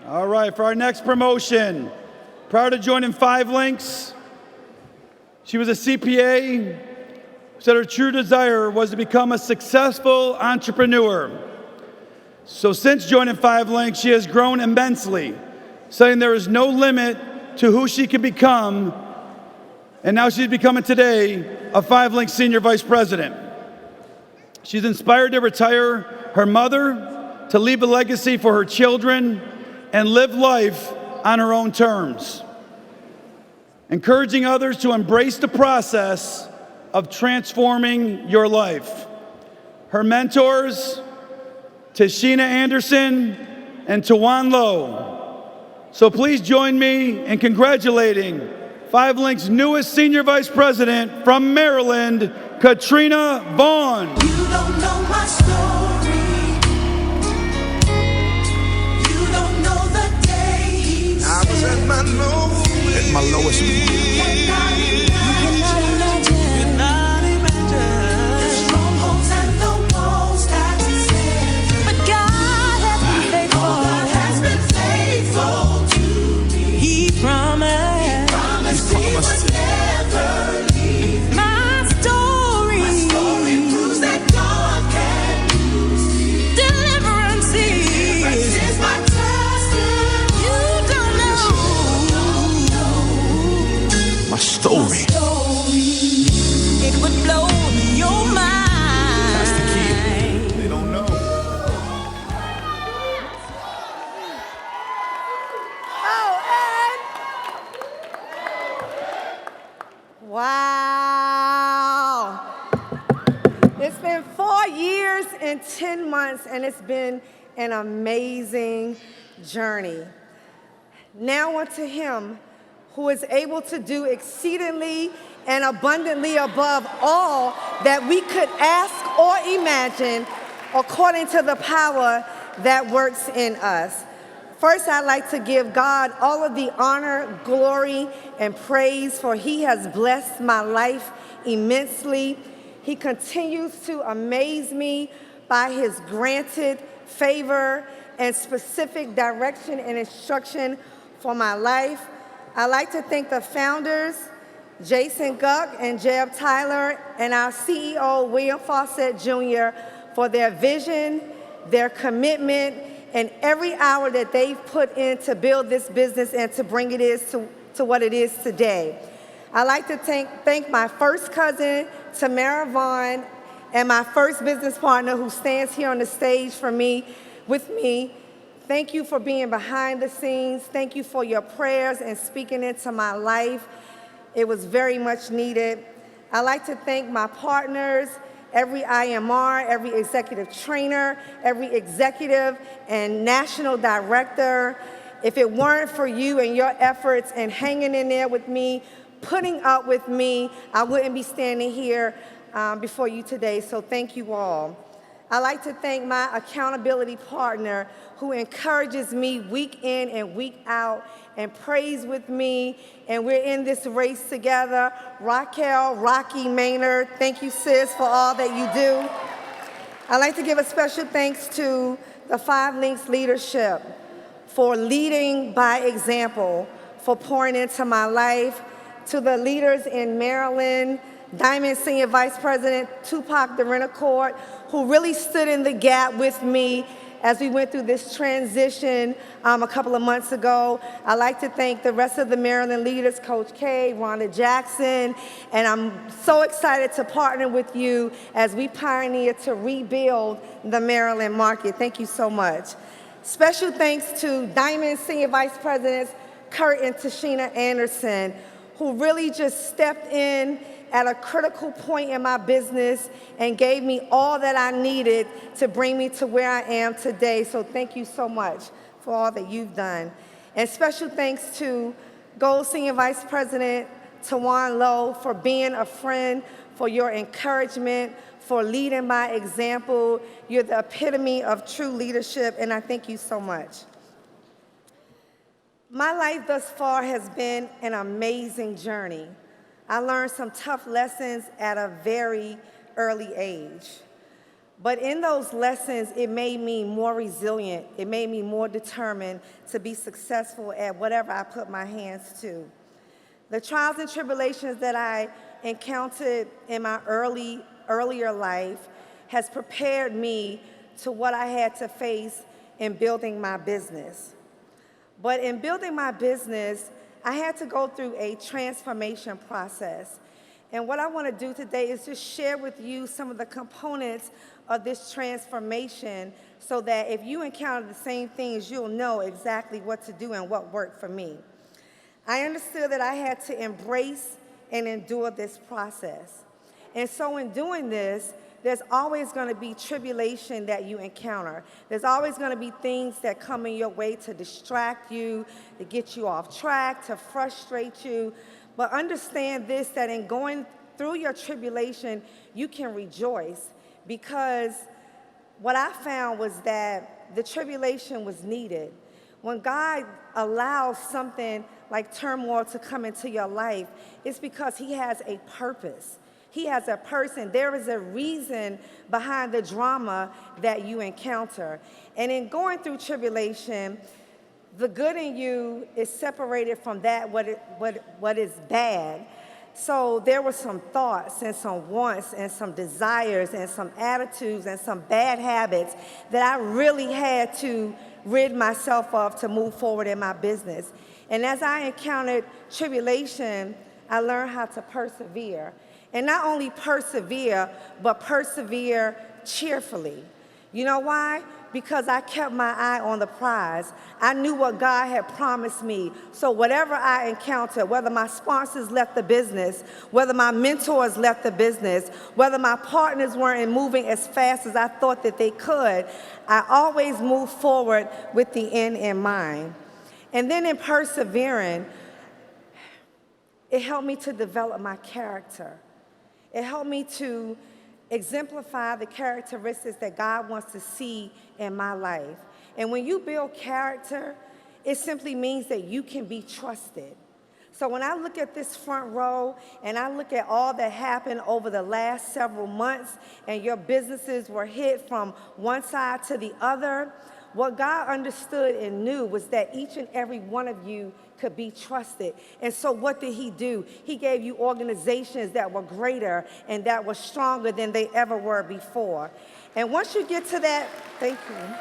All right, for our next promotion, prior to joining 5 Links, she was a CPA, said her true desire was to become a successful entrepreneur. So since joining 5 Links, she has grown immensely, saying there is no limit to who she can become, and now she's becoming today a 5 Links Senior Vice President. She's inspired to retire her mother, to leave a legacy for her children, and live life on her own terms, encouraging others to embrace the process of transforming your life. Her mentors, Tashina Anderson and Tawan Lowe. So please join me in congratulating 5 Links' newest Senior Vice President from Maryland, Katrina Vaughn. You don't know my story. You don't know the days. I was at my lowest. You cannot imagine the strongholds and the walls that you stand. But God has been faithful. God has been faithful to me. He promised he would never leave. My story proves that God can use me. Deliverance is my testimony. You don't know My story. it would blow your mind. That's the key. They don't know. Wow. It's been 4 years and 10 months, and it's been an amazing journey. Now unto him who is able to do exceedingly and abundantly above all that we could ask or imagine, according to the power that works in us. First, I'd like to give God all of the honor, glory, and praise, for he has blessed my life immensely. He continues to amaze me by his granted favor and specific direction and instruction for my life. I'd like to thank the founders, Jason Guck and Jeb Tyler, and our CEO, William Fawcett Jr., for their vision, their commitment, and every hour that they've put in to build this business and to bring it to what it is today. I'd like to thank my first cousin, Tamara Vaughn, and my first business partner who stands here on the stage with me. Thank you for being behind the scenes. Thank you for your prayers and speaking into my life. It was very much needed. I'd like to thank my partners, every IMR, every executive trainer, every executive and national director. If it weren't for you and your efforts and hanging in there with me, putting up with me, I wouldn't be standing here before you today, so thank you all. I'd like to thank my accountability partner who encourages me week in and week out and prays with me, and we're in this race together. Raquel Rocky Maynard, thank you, sis, for all that you do. I'd like to give a special thanks to the 5 Links leadership for leading by example, for pouring into my life, to the leaders in Maryland, Diamond Senior Vice President Tupac Court, who really stood in the gap with me as we went through this transition a couple of months ago. I'd like to thank the rest of the Maryland leaders, Coach K, Rhonda Jackson, and I'm so excited to partner with you as we pioneer to rebuild the Maryland market. Thank you so much. Special thanks to Diamond Senior Vice Presidents Kurt and Tashina Anderson, who really just stepped in at a critical point in my business and gave me all that I needed to bring me to where I am today. So thank you so much for all that you've done. And special thanks to Gold Senior Vice President Tawan Lowe for being a friend, for your encouragement, for leading by example. You're the epitome of true leadership, and I thank you so much. My life thus far has been an amazing journey. I learned some tough lessons at a very early age. But in those lessons, it made me more resilient. It made me more determined to be successful at whatever I put my hands to. The trials and tribulations that I encountered in my earlier life has prepared me to what I had to face in building my business. But in building my business, I had to go through a transformation process. And what I want to do today is just share with you some of the components of this transformation so that if you encounter the same things, you'll know exactly what to do and what worked for me. I understood that I had to embrace and endure this process. And so in doing this, there's always going to be tribulation that you encounter. There's always going to be things that come in your way to distract you, to get you off track, to frustrate you. But understand this, that in going through your tribulation, you can rejoice, because what I found was that the tribulation was needed. When God allows something like turmoil to come into your life, it's because He has a purpose. He has a person. There is a reason behind the drama that you encounter. And in going through tribulation, the good in you is separated from that what is bad. So there were some thoughts and some wants and some desires and some attitudes and some bad habits that I really had to rid myself of to move forward in my business. And as I encountered tribulation, I learned how to persevere. And not only persevere, but persevere cheerfully. You know why? Because I kept my eye on the prize. I knew what God had promised me. So whatever I encountered, whether my sponsors left the business, whether my mentors left the business, whether my partners weren't moving as fast as I thought that they could, I always moved forward with the end in mind. And then in persevering, it helped me to develop my character. It helped me to exemplify the characteristics that God wants to see in my life. And when you build character, it simply means that you can be trusted. So when I look at this front row and I look at all that happened over the last several months and your businesses were hit from one side to the other, what God understood and knew was that each and every one of you could be trusted. And so what did He do? He gave you organizations that were greater and that were stronger than they ever were before. And once you get to that, thank you.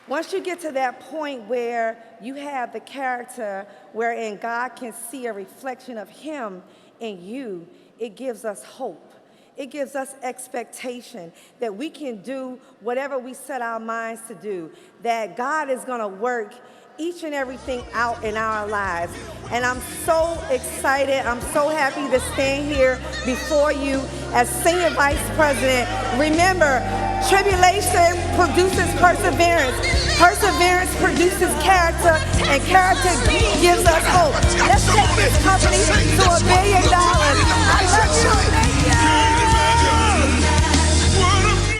Once you get to that point where you have the character wherein God can see a reflection of Him in you, it gives us hope. It gives us expectation that we can do whatever we set our minds to do, that God is going to work each and everything out in our lives. And I'm so excited. I'm so happy to stand here before you as Senior Vice President. Remember, tribulation produces perseverance. Perseverance produces character, and character gives us hope. Let's take this